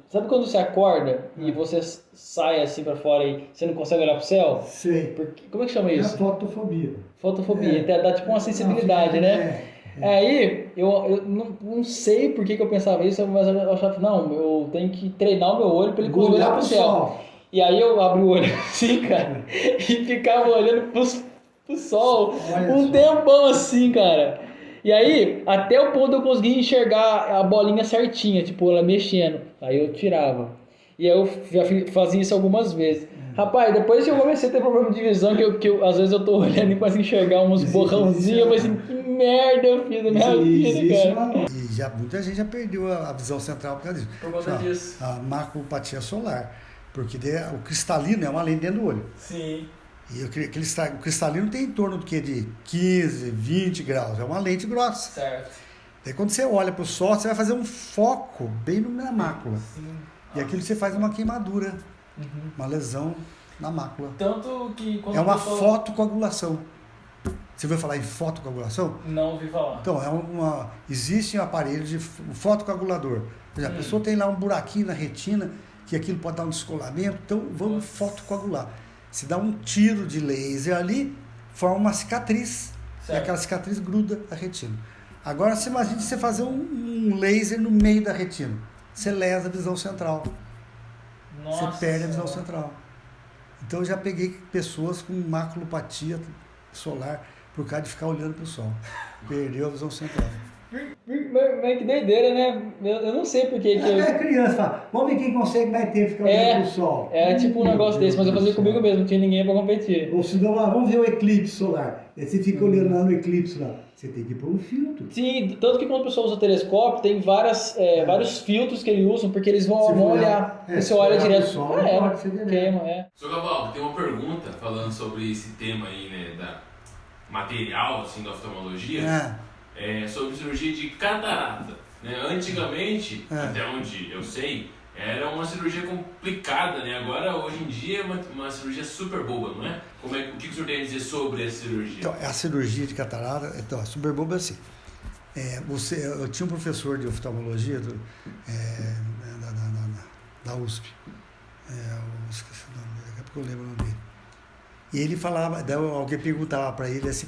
sabe quando você acorda e você sai assim pra fora e você não consegue olhar pro céu? Sei. Como é que chama isso? É fotofobia. Fotofobia. Dá tipo uma sensibilidade, né? Aí, eu não sei por que eu pensava isso, mas eu achava, não, eu tenho que treinar o meu olho pra ele conseguir olhar pro céu. E aí eu abri o olho assim, cara, e ficava olhando pro sol um tempão assim, cara. E aí, até o ponto eu conseguia enxergar a bolinha certinha, tipo, ela mexendo. Aí eu tirava. E aí eu já fazia isso algumas vezes. Rapaz, depois que eu comecei a ter problema de visão, que eu às vezes eu tô olhando e começo a enxergar uns borrãozinhos, eu falei assim, que merda eu fiz na minha vida, cara. E muita gente já perdeu a visão central por causa disso. Por conta disso. A maculopatia solar. Porque o cristalino é uma lente dentro do olho. Sim. E o cristalino tem em torno do que? De 15, 20 graus. É uma lente grossa. Certo. Daí quando você olha para o sol, você vai fazer um foco bem na mácula. Sim. E aquilo você faz uma queimadura. Uma lesão na mácula. Tanto que quando é uma fotocoagulação. Você ouviu falar em fotocoagulação? Não ouvi falar. Então, existe um aparelho de fotocoagulador. Por exemplo, a pessoa tem lá um buraquinho na retina, que aquilo pode dar um descolamento, então vamos fotocoagular. Se dá um tiro de laser ali, forma uma cicatriz. Certo. E aquela cicatriz gruda a retina. Agora, você imagina você fazer um laser no meio da retina. Você lesa a visão central. Nossa, você perde a visão central. Então eu já peguei pessoas com maculopatia solar por causa de ficar olhando para o sol. Perdeu a visão central. Mas que doideira, né? Eu não sei por que É criança, fala, vamos ver quem consegue mais tempo ficar olhando para o sol. É tipo um negócio desse, mas eu fazia comigo mesmo, não tinha ninguém para competir. Ou se não, vamos ver o eclipse solar. Aí você fica olhando lá no eclipse lá. Você tem que pôr um filtro. Sim, tanto que quando a pessoa usa telescópio, tem vários filtros que eles usam, porque eles vão olhar. Você olha direto. Queima, Sr. Cavaldo, tem uma pergunta falando sobre esse tema aí, né, da material, assim, da oftalmologia. Sobre cirurgia de catarata. Né? Antigamente, até onde eu sei, era uma cirurgia complicada, né? Agora, hoje em dia, é uma cirurgia super boa, não é? O que o senhor tem a dizer sobre essa cirurgia? Então, a cirurgia de catarata, a super boba é assim. Eu tinha um professor de oftalmologia da USP. Esqueci o nome dele, daqui a pouco eu lembro o nome dele. E ele falava, alguém perguntava para ele assim,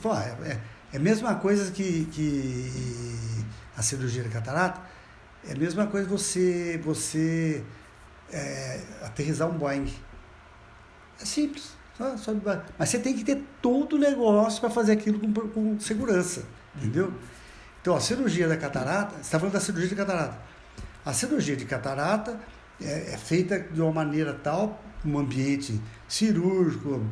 é a mesma coisa que a cirurgia de catarata, é a mesma coisa você aterrissar um Boeing. É simples. Mas você tem que ter todo o negócio para fazer aquilo com segurança. Entendeu? Então, a cirurgia da catarata, você está falando da cirurgia de catarata. A cirurgia de catarata é feita de uma maneira tal, um ambiente cirúrgico,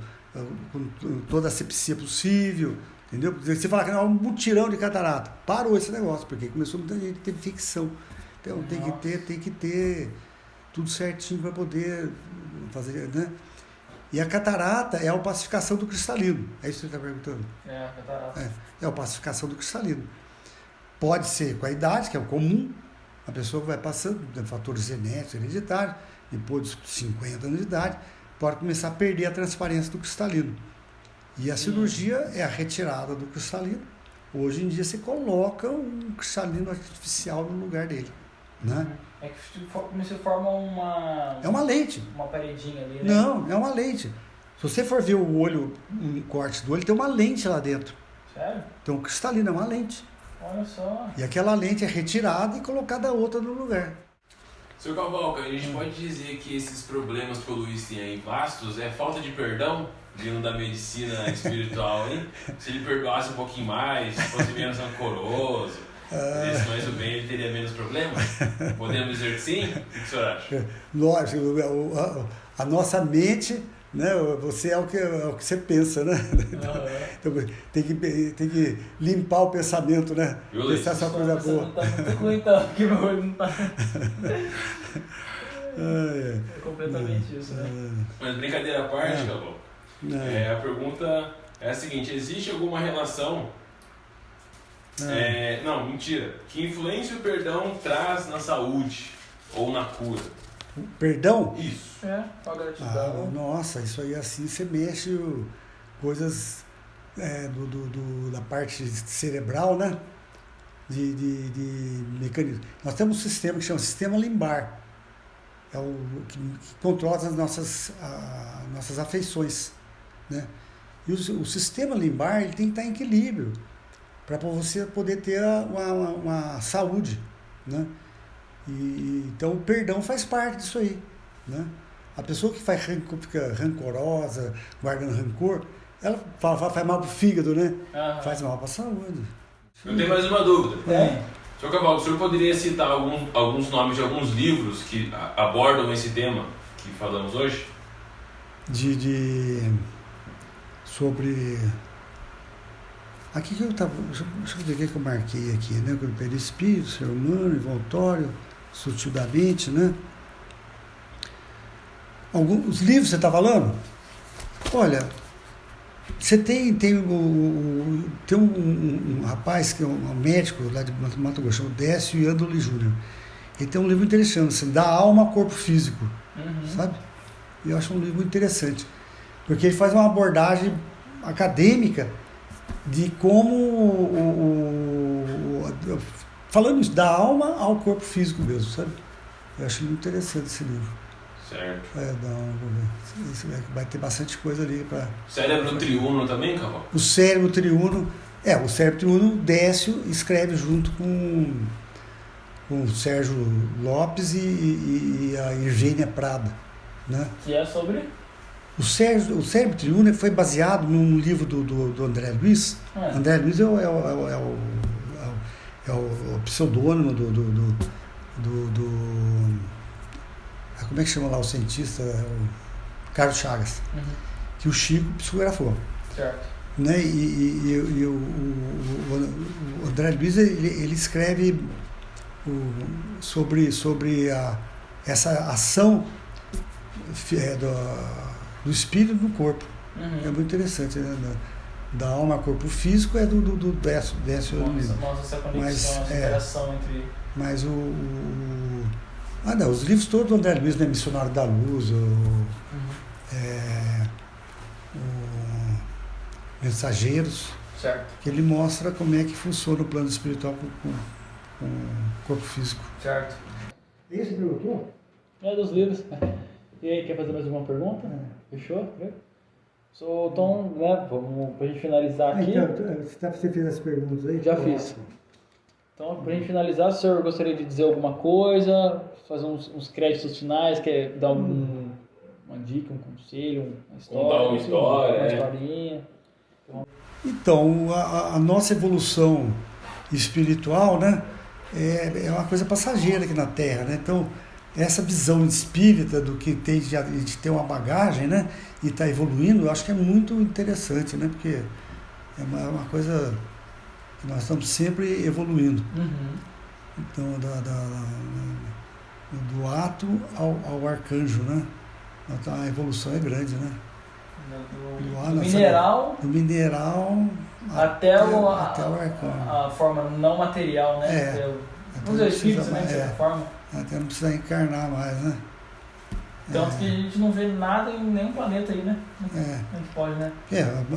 com toda a asepsia possível. Entendeu? Você fala que é um mutirão de catarata. Parou esse negócio, porque começou muita gente a ter infecção. Então tem que ter tudo certinho para poder fazer, né? E a catarata é a opacificação do cristalino. É isso que você está perguntando? A catarata. É a opacificação do cristalino. Pode ser com a idade, que é o comum. A pessoa vai passando, fatores genéticos, hereditários, depois dos 50 anos de idade, pode começar a perder a transparência do cristalino. E a cirurgia é a retirada do cristalino. Hoje em dia você coloca um cristalino artificial no lugar dele. Né? É que você forma uma... É uma lente. Uma paredinha ali, né? Não, é uma lente. Se você for ver o olho, um corte do olho, tem uma lente lá dentro. Sério? Então o cristalino é uma lente. Olha só. E aquela lente é retirada e colocada outra no lugar. Sr. Cavalca, a gente pode dizer que esses problemas que o Luiz tem aí vastos é falta de perdão vindo da medicina espiritual, hein? Se ele perdoasse um pouquinho mais, se fosse menos rancoroso, fizesse mais o bem, ele teria menos problemas? Podemos dizer que sim? O que o senhor acha? Lógico, a nossa mente, né, você é o que você pensa, né? Então, tem que limpar o pensamento, né? Pensar essa coisa boa. Tá muito ruim, então, que meu olho não tá... É completamente isso, né? Mas brincadeira à parte, Cavalca, a pergunta é a seguinte: existe alguma relação Não, mentira. Que influência o perdão traz na saúde ou na cura? Perdão? Isso. A gratidão. Nossa, isso aí assim você mexe coisas da parte cerebral, né? De mecanismo. Nós temos um sistema que chama sistema limbar. É o que controla as nossas afeições, né? E o sistema limbar ele tem que estar em equilíbrio para você poder ter uma saúde, né? Então o perdão faz parte disso aí, né? A pessoa que fica rancorosa, guardando rancor, ela faz mal pro fígado, né? Faz mal para a saúde. Eu tenho mais uma dúvida. Sr. Cavallo, o senhor poderia citar alguns nomes de alguns livros que abordam esse tema que falamos hoje? Sobre... Aqui que eu estava... Deixa eu ver o que eu marquei aqui, né? Quando perdi espírito, ser humano, envoltório, sutil da mente, né? Os livros você está falando? Olha, você tem um rapaz que é um médico lá de Mato Grosso, o Décio Iandoli Júnior. Ele tem um livro interessante, assim, Da Alma ao Corpo Físico, sabe? E eu acho um livro muito interessante, porque ele faz uma abordagem acadêmica de como, falando isso, da alma ao corpo físico mesmo, sabe? Eu acho muito interessante esse livro. Certo. Vai ter bastante coisa ali para... Cérebro triuno também, Cavallo? O cérebro triuno, o Décio escreve junto com o Sérgio Lopes e a Eugênia Prada, né? Que é sobre? O cérebro triuno foi baseado num livro do André Luiz. André Luiz é o pseudônimo do como é que chama lá o cientista? O Carlos Chagas, que o Chico psicografou. Certo. Né? E o André Luiz ele escreve sobre essa ação do espírito no corpo. É muito interessante, né? Da alma ao corpo físico é do Décio. Mostra essa conexão, essa interação entre... Mas os livros todos do André Luiz, né? Missionário da Luz, Mensageiros, certo, que ele mostra como é que funciona o plano espiritual com o corpo físico. Certo. Esse perguntou? É dos livros. E aí, quer fazer mais alguma pergunta? Fechou? Então, né, vamos pra gente finalizar aqui. Então, você fez as perguntas aí? Já fiz. Então, pra gente finalizar, o senhor gostaria de dizer alguma coisa, fazer uns créditos finais, quer dar uma dica, um conselho, uma história? Contar uma história, uma historinha. Então, a nossa evolução espiritual, né, é uma coisa passageira aqui na Terra, né? Então, essa visão espírita do que tem de ter uma bagagem, né, e está evoluindo, eu acho que é muito interessante, né, porque é uma coisa que nós estamos sempre evoluindo. Então, do ato ao arcanjo, né? Então, a evolução é grande, né? Do mineral até o arcanjo. A forma não material, né? Vamos dizer, o espírito, né, de certa forma. Até não precisa encarnar mais, né? Tanto que a gente não vê nada em nenhum planeta aí, né? A gente pode, né?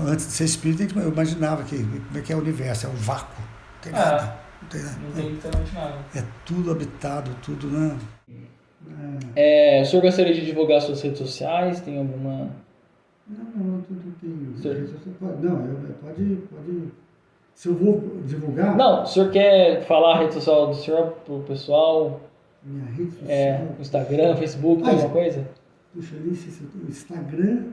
Antes de ser espírita, eu imaginava como é que é o universo, é um vácuo. Não tem nada. Não tem literalmente nada. É tudo habitado, tudo, né? O senhor gostaria de divulgar suas redes sociais? Tem alguma... Não, tudo tem. Pode... Se eu vou divulgar... Não, o senhor quer falar a rede social do senhor pro pessoal? Minha rede social? Instagram, Facebook, alguma coisa? Puxa, eu nem sei se o Instagram...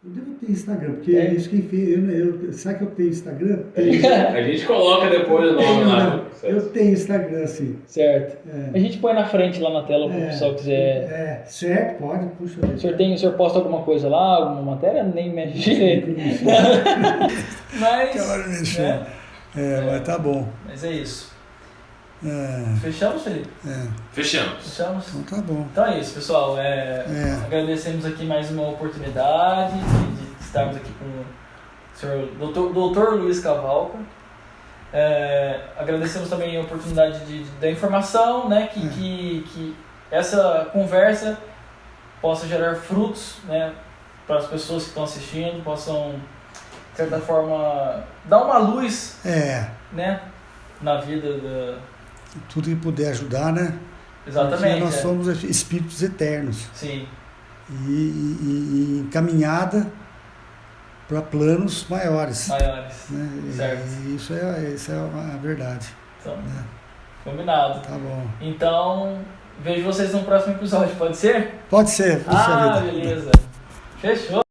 Eu devo ter Instagram, porque isso quem fez... Sabe que eu tenho Instagram? A gente coloca depois o nome lá. Eu tenho Instagram, sim. Certo. A gente põe na frente lá na tela, se o pessoal quiser... Certo, pode, puxa. O senhor posta alguma coisa lá, alguma matéria? Nem mexe direito. Mas... mas tá bom. Mas é isso. Fechamos, Felipe? Fechamos. Então tá bom. Então é isso, pessoal. Agradecemos aqui mais uma oportunidade de estarmos aqui com o senhor Dr. Luiz Cavalca. Agradecemos também a oportunidade da informação, né? Que essa conversa possa gerar frutos, né? Para as pessoas que estão assistindo, possam, de certa forma, dar uma luz, né? Na vida da... Tudo que puder ajudar, né? Exatamente. Porque nós somos espíritos eternos. Sim. E encaminhada para planos maiores. Né? Certo. E isso é a verdade. Então, né? Combinado. Tá bom. Então, vejo vocês no próximo episódio, pode ser? Pode ser. Beleza. Fechou.